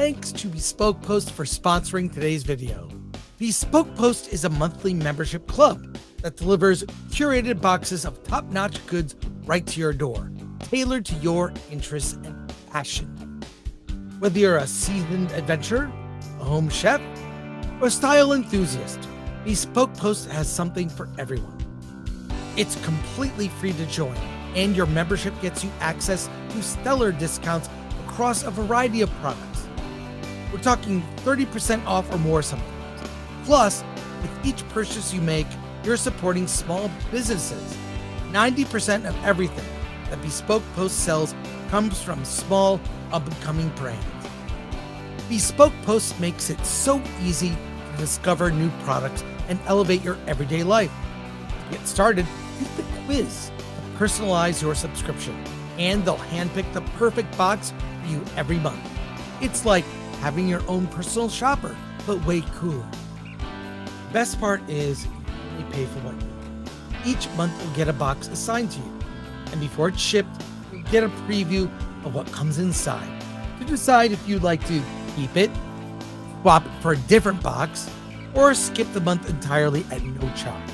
thanks to Bespoke Post for sponsoring today's video. Bespoke Post is a monthly membership club that delivers curated boxes of top-notch goods right to your door, tailored to your interests and passion. Whether you're a seasoned adventurer, a home chef, or a style enthusiast, Bespoke Post has something for everyone. It's completely free to join, and your membership gets you access to stellar discounts across a variety of products. We're talking 30% off or more sometimes. Plus, with each purchase you make, you're supporting small businesses. 90% of everything that Bespoke Post sells comes from small, up-and-coming brands. Bespoke Post makes it so easy to discover new products and elevate your everyday life. To get started, take the quiz to personalize your subscription, and they'll handpick the perfect box for you every month. It's like having your own personal shopper, but way cooler. The best part is you only pay for what you need. Each month you'll get a box assigned to you, and before it's shipped, you'll get a preview of what comes inside to decide if you'd like to keep it, swap it for a different box, or skip the month entirely at no charge.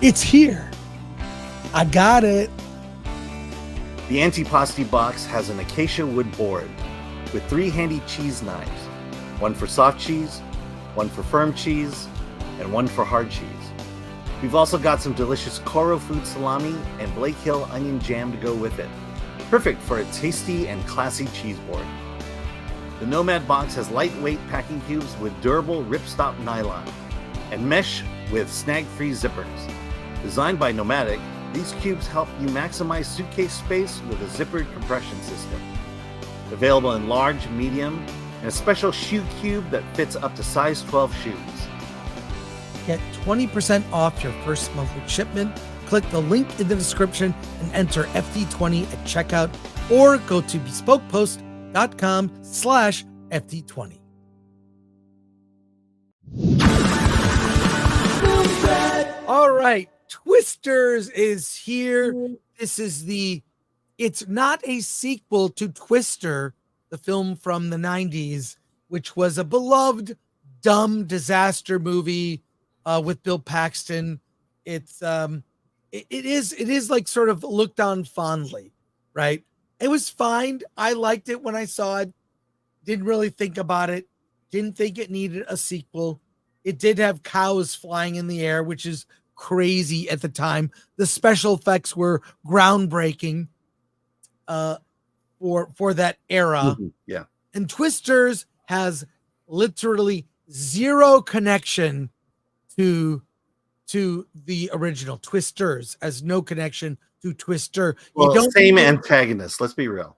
It's here. I got it. The Antipasti box has an acacia wood board with 3 handy cheese knives, one for soft cheese, one for firm cheese, and one for hard cheese. We've also got some delicious Coro Food salami and Blake Hill onion jam to go with it. Perfect for a tasty and classy cheese board. The Nomad box has lightweight packing cubes with durable ripstop nylon and mesh with snag-free zippers. Designed by Nomadic, these cubes help you maximize suitcase space with a zippered compression system. Available in large, medium, and a special shoe cube that fits up to size 12 shoes. Get 20% off your first monthly shipment. Click the link in the description and enter FD20 at checkout, or go to bespokepost.com/FD20. All right, Twisters is here. This is it's not a sequel to Twister, the film from the 90s, which was a beloved, dumb disaster movie with Bill Paxton. It is like sort of looked on fondly, right? It was fine. I liked it when I saw it. Didn't really think about it. Didn't think it needed a sequel. It did have cows flying in the air, which is crazy at the time. The special effects were groundbreaking for that era. Mm-hmm. Yeah. And Twisters has literally zero connection to the original. Twisters has no connection to Twister. Well, you don't same antagonist. Let's be real.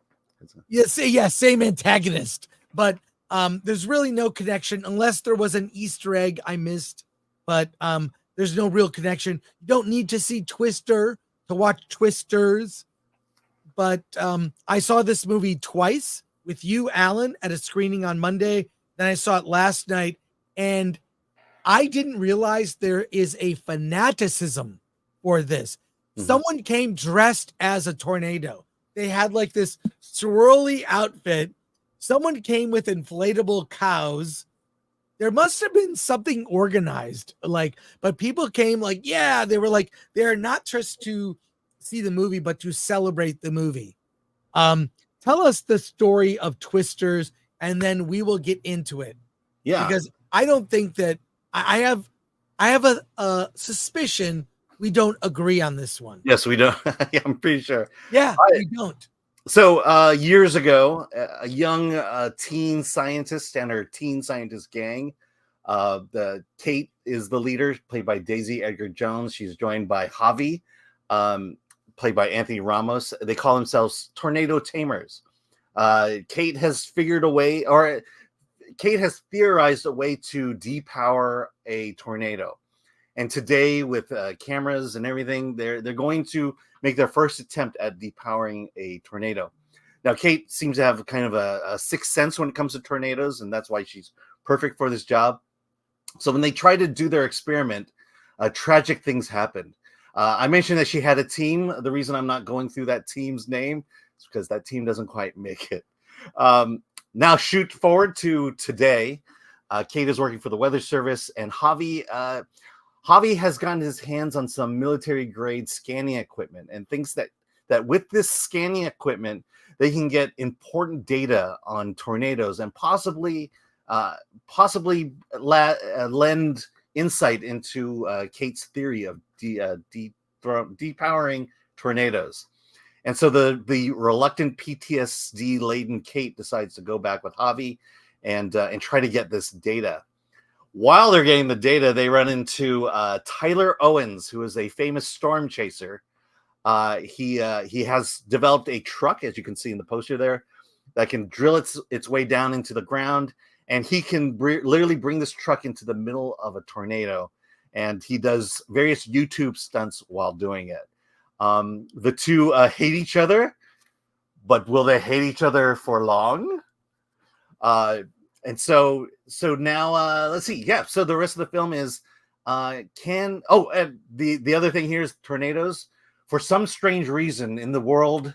Yes, same antagonist. But there's really no connection unless there was an Easter egg I missed. But there's no real connection. You don't need to see Twister to watch Twisters. But I saw this movie twice with you, Alan, at a screening on Monday. Then I saw it last night, and I didn't realize there is a fanaticism for this. Mm-hmm. Someone came dressed as a tornado. They had like this swirly outfit. Someone came with inflatable cows. There must have been something organized, but people came they were they're not just to see the movie, but to celebrate the movie. Tell us the story of Twisters, and then we will get into it. Yeah. Because I don't think that I have a suspicion we don't agree on this one. Yes, we don't. Yeah, I'm pretty sure. Yeah, we don't. So years ago, a young teen scientist and her teen scientist gang, the Kate is the leader, played by Daisy Edgar Jones. She's joined by Javi, played by Anthony Ramos. They call themselves Tornado Tamers. Kate has theorized a way to depower a tornado. And today, with cameras and everything, they're going to make their first attempt at depowering a tornado. Now, Kate seems to have kind of a sixth sense when it comes to tornadoes, and that's why she's perfect for this job. So when they try to do their experiment, tragic things happened. I mentioned that she had a team. The reason I'm not going through that team's name, because that team doesn't quite make it. Now shoot forward to today. Kate is working for the Weather Service, and Javi has gotten his hands on some military-grade scanning equipment and thinks that with this scanning equipment, they can get important data on tornadoes and possibly lend insight into Kate's theory of depowering tornadoes. And so the reluctant PTSD-laden Kate decides to go back with Javi and try to get this data. While they're getting the data, they run into Tyler Owens, who is a famous storm chaser. He has developed a truck, as you can see in the poster there, that can drill its way down into the ground, and he can literally bring this truck into the middle of a tornado. And he does various YouTube stunts while doing it. The two hate each other, but will they hate each other for long? And so now let's see. Yeah. So the rest of the film is and the other thing here is tornadoes. For some strange reason in the world,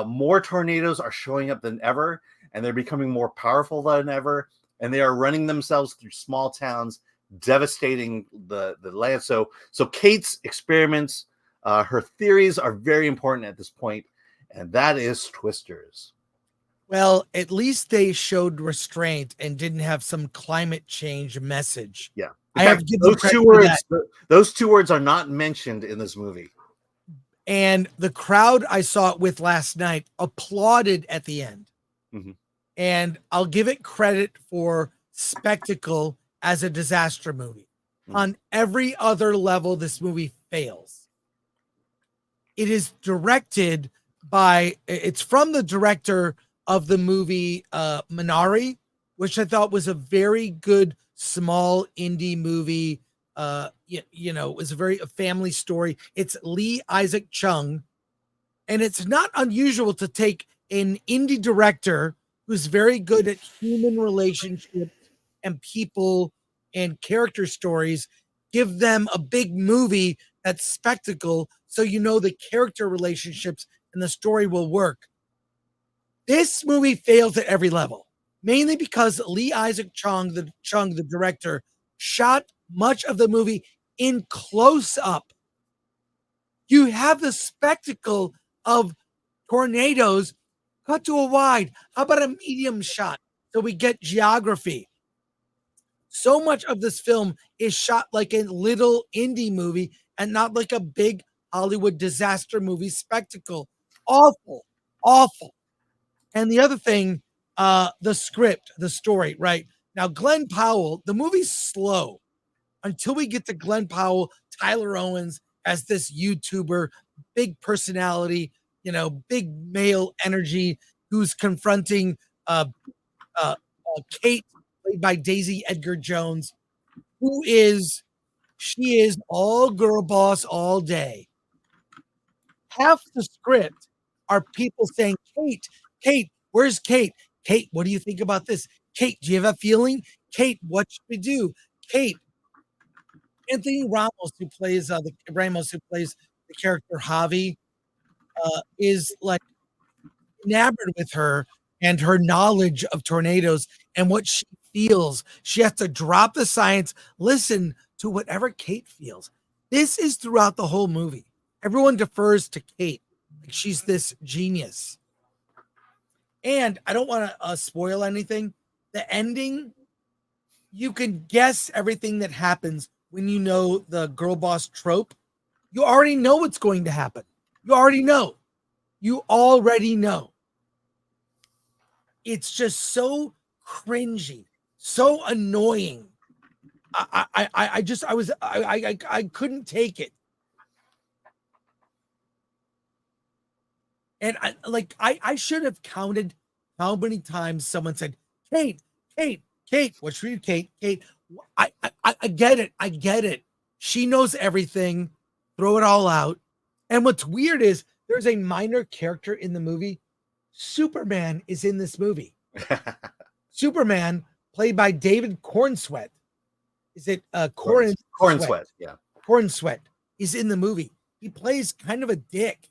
more tornadoes are showing up than ever, and they're becoming more powerful than ever, and they are running themselves through small towns, devastating the land. So Kate's experiments, her theories are very important at this point, and that is twisters. Well, at least they showed restraint and didn't have some climate change message. Yeah. I have to give those two words. Those two words are not mentioned in this movie. And the crowd I saw it with last night applauded at the end. Mm-hmm. And I'll give it credit for spectacle as a disaster movie. Mm-hmm. On every other level, this movie fails. It is directed by, it's from the director of the movie Minari, which I thought was a very good small indie movie. It was a family story. It's Lee Isaac Chung, and it's not unusual to take an indie director who's very good at human relationships and people and character stories, give them a big movie that's spectacle, so the character relationships and the story will work. This movie fails at every level, mainly because Lee Isaac Chung, the director, shot much of the movie in close up. You have the spectacle of tornadoes cut to a wide. How about a medium shot so we get geography? So much of this film is shot like a little indie movie and not like a big Hollywood disaster movie spectacle. Awful, awful. And the other thing, the script, the story, right? Now, Glenn Powell, the movie's slow until we get to Glenn Powell, Tyler Owens as this YouTuber, big personality, big male energy, who's confronting Kate, played by Daisy Edgar Jones, she is all girl boss all day. Half the script are people saying, Kate, where's Kate? Kate, what do you think about this? Kate, do you have a feeling? Kate, what should we do? Kate. Anthony Ramos, who plays the character Javi, is like enamored with her and her knowledge of tornadoes and what she feels. She has to drop the science, listen to whatever Kate feels. This is throughout the whole movie. Everyone defers to Kate. Like she's this genius. And I don't want to spoil anything. The ending, you can guess everything that happens when you know the girl boss trope. You already know what's going to happen. You already know. It's just so cringy, so annoying. I couldn't take it. And I should have counted how many times someone said, Kate, what should we do, Kate? I get it. She knows everything. Throw it all out. And what's weird is there's a minor character in the movie. Superman is in this movie. Superman, played by David Cornsweet. Is it Cornsweet? Yeah. Cornsweet is in the movie. He plays kind of a dick.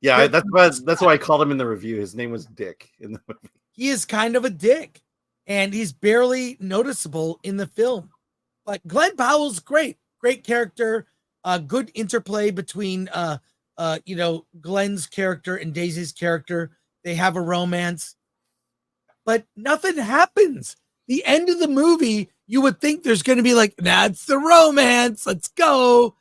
Yeah, that's why I called him in the review. His name was Dick in the movie. He is kind of a dick, and he's barely noticeable in the film. But Glenn Powell's great character, good interplay between Glenn's character and Daisy's character. They have a romance, but nothing happens. The end of the movie, you would think there's going to be like, that's the romance, let's go.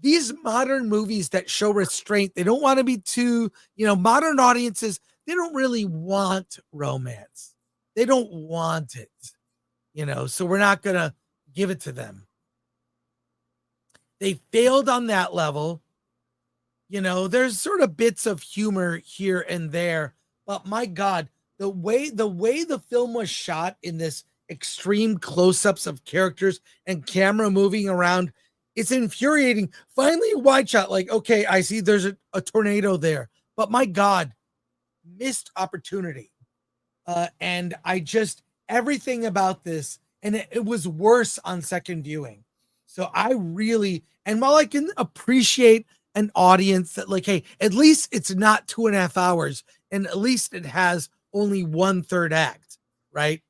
These modern movies that show restraint, they don't want to be too, modern audiences, they don't really want romance. They don't want it, so we're not going to give it to them. They failed on that level. There's sort of bits of humor here and there, but my God, the way the film was shot in this extreme close-ups of characters and camera moving around, it's infuriating. Finally, a wide shot, like, okay, I see there's a tornado there, but my God, missed opportunity. And everything about this, and it was worse on second viewing. So and while I can appreciate an audience that like, hey, at least it's not 2.5 hours, and at least it has only 1/3 act, right?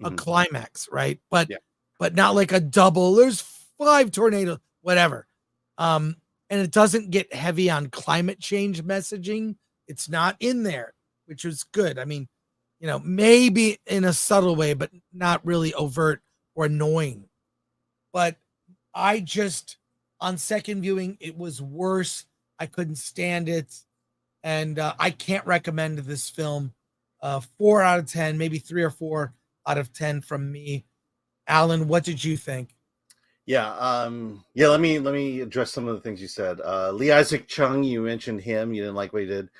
A climax, right? But not like a double. There's 5 tornadoes, whatever. And it doesn't get heavy on climate change messaging. It's not in there, which is good. I mean, maybe in a subtle way, but not really overt or annoying. But on second viewing, it was worse. I couldn't stand it. And I can't recommend this film. 4 out of 10, maybe 3 or 4 out of 10 from me. Alan, what did you think? Yeah, let me address some of the things you said. Lee Isaac Chung, you mentioned him. You didn't like what he did.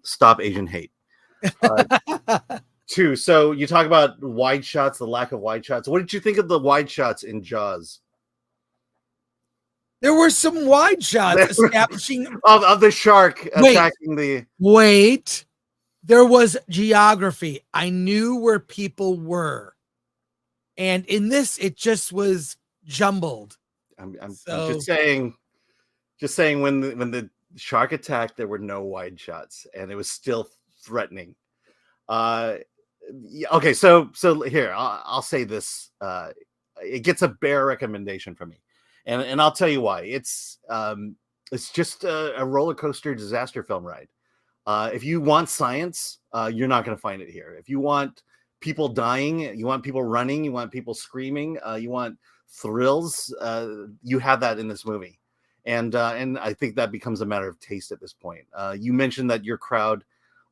Stop Asian hate. 2. So you talk about wide shots, the lack of wide shots. What did you think of the wide shots in Jaws? There were some wide shots establishing of the shark attacking the. Wait, there was geography. I knew where people were, and in this, it just was jumbled. I'm just saying when the shark attacked, there were no wide shots, and it was still threatening. Okay, so here I'll say this. It gets a bare recommendation from me. And I'll tell you why. It's just a roller coaster disaster film ride. If you want science, you're not going to find it here. If you want people dying, you want people running, you want people screaming, you want thrills, you have that in this movie. And I think that becomes a matter of taste at this point. You mentioned that your crowd,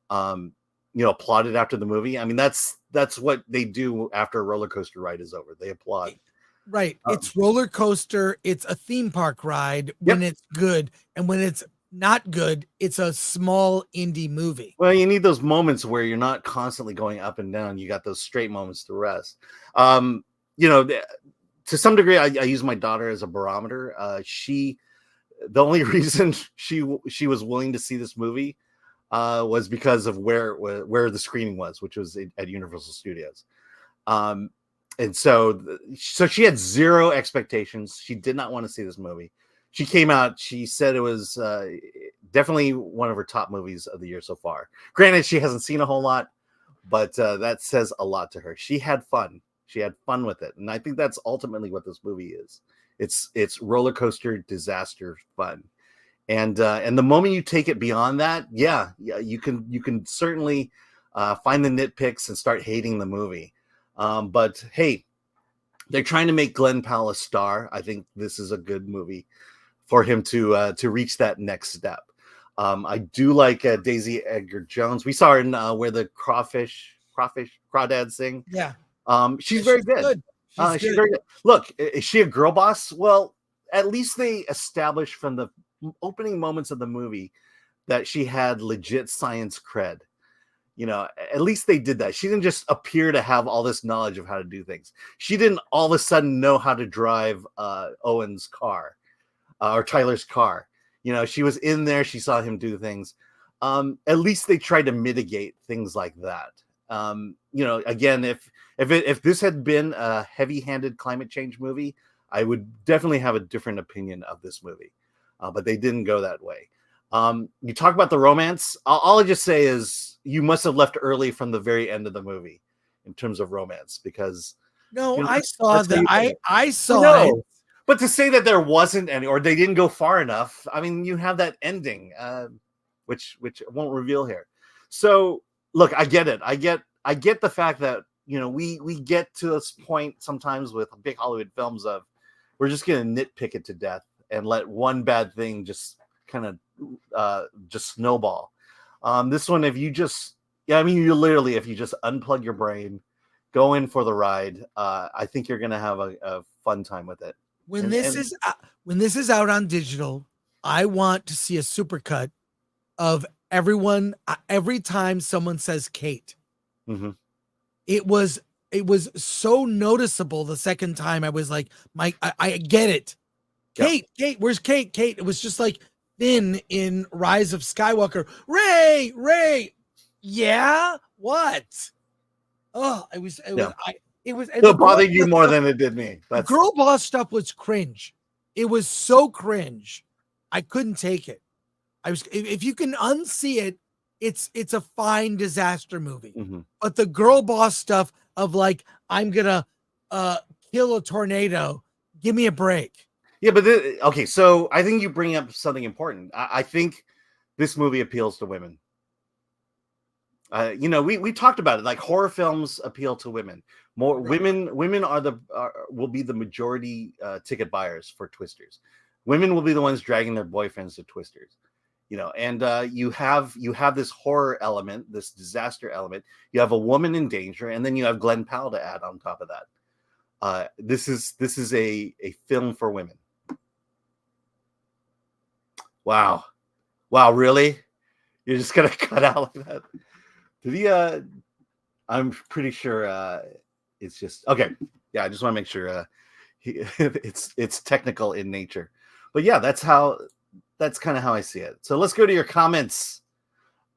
applauded after the movie. I mean, that's what they do after a roller coaster ride is over. They applaud. Right. It's roller coaster. It's a theme park ride when it's good. And when it's not good, it's a small indie movie. Well, you need those moments where you're not constantly going up and down. You got those straight moments to rest. To some degree, I use my daughter as a barometer. The only reason she was willing to see this movie was because of where the screening was, which was at Universal Studios. And so she had zero expectations. She did not want to see this movie. She came out. She said it was definitely one of her top movies of the year so far. Granted, she hasn't seen a whole lot, but that says a lot to her. She had fun. She had fun with it, and I think that's ultimately what this movie is. It's roller coaster disaster fun, and the moment you take it beyond that, you can certainly find the nitpicks and start hating the movie. But hey, they're trying to make Glenn Powell a star. I think this is a good movie for him to reach that next step. I do like Daisy Edgar Jones. We saw her in Where the Crawdads Sing. Yeah. She's very good. She's very good. Look, is she a girl boss? Well, at least they established from the opening moments of the movie that she had legit science cred. At least they did that. She didn't just appear to have all this knowledge of how to do things. She didn't all of a sudden know how to drive Owen's car or Tyler's car. She was in there. She saw him do things. At least they tried to mitigate things like that. Again, if this had been a heavy-handed climate change movie, I would definitely have a different opinion of this movie. But they didn't go that way. You talk about the romance. All I just say is you must have left early from the very end of the movie in terms of romance, because No, you know, I saw that's how that. you put it. I saw it. No, but to say that there wasn't any, or they didn't go far enough, I mean, you have that ending, which I won't reveal here. So look, I get it. I get the fact that, you know, we get to this point sometimes with big Hollywood films of we're just gonna nitpick it to death and let one bad thing just kind of just snowball. This one, if you just, yeah, I mean, you literally, if you just unplug your brain, go in for the ride, I think you're gonna have a fun time with it. When this is out on digital, I want to see a supercut of everyone every time someone says Kate. Mm-hmm. It was so noticeable the second time. I was like, Mike, I get it. Kate, Kate, where's Kate? Kate. It was just like Finn in Rise of Skywalker. Ray. Yeah, what? Oh, it was It bothered you more than it did me. The girl boss stuff was cringe. It was so cringe. I couldn't take it. If you can unsee it, it's a fine disaster movie. Mm-hmm. But the girl boss stuff of like, I'm gonna kill a tornado, give me a break. Yeah, but okay, so I think you bring up something important. I think this movie appeals to women. You know, we talked about it. Like, horror films appeal to women. More women will be the majority ticket buyers for Twisters. Women will be the ones dragging their boyfriends to Twisters. You know, and you have this horror element, this disaster element. You have a woman in danger, and then you have Glenn Powell to add on top of that. This is a film for women. Wow, really? You're just gonna cut out like that? Did he? I'm pretty sure it's just okay. Yeah, I just want to make sure it's technical in nature. But yeah, that's kind of how I see it. So let's go to your comments.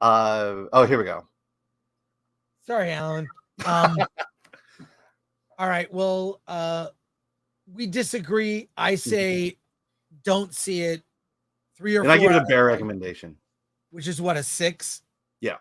Oh, here we go. Sorry, Alan. All right. Well, we disagree. I say don't see it. 3 or 4. And I give it a bare recommendation. Which is what, a 6? Yeah.